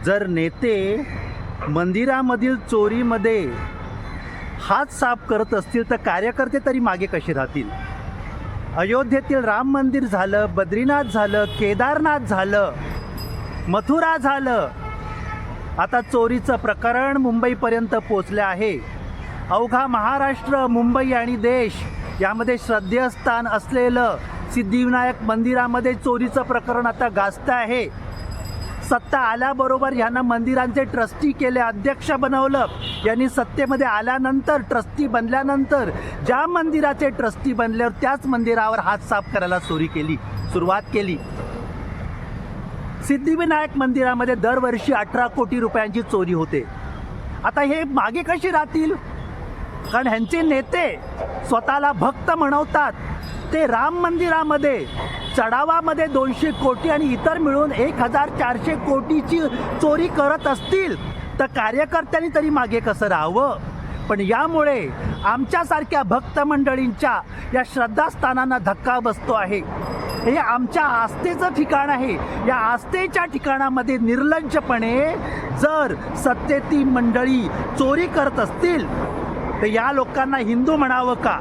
जर नेते मंदिरामधील चोरीमध्ये हात साफ करत असतील तर कार्यकर्ते तरी मागे कसे राहतील? अयोध्येतील राम मंदिर झालं, बद्रीनाथ झालं, केदारनाथ झालं, मथुरा झालं, आता चोरीचं प्रकरण मुंबईपर्यंत पोचले आहे. अवघा महाराष्ट्र, मुंबई आणि देश यामध्ये श्रद्धेयस्थान असलेलं सिद्धिविनायक मंदिरामध्ये चोरीचं प्रकरण आता गाजतं आहे. सत्ता आल्याबरोबर यांना मंदिरांचे ट्रस्टी केले, अध्यक्ष बनवलं. यांनी सत्तेमध्ये आल्यानंतर, ट्रस्टी बनल्यानंतर ज्या मंदिराचे ट्रस्टी बनल्यावर त्याच मंदिरावर हात साफ करायला सुरुवात केली. सिद्धिविनायक मंदिरामध्ये दरवर्षी 18 कोटी रुपयांची चोरी होते. आता हे मागे कशी राहतील? कारण ह्यांचे नेते स्वतःला भक्त म्हणवतात. ते राम मंदिरामध्ये चढावामध्ये 200 कोटी आणि इतर मिळून 1400 कोटीची चोरी करत असतील तर कार्यकर्त्यांनी तरी मागे कसं राहावं? पण यामुळे आमच्यासारख्या भक्त मंडळींच्या या श्रद्धास्थानांना धक्का बसतो आहे. हे आमच्या आस्थेचं ठिकाण आहे. या आस्थेच्या ठिकाणामध्ये निर्लज्जपणे जर सत्तेतील मंडळी चोरी करत असतील तर या लोकांना हिंदू म्हणावं का?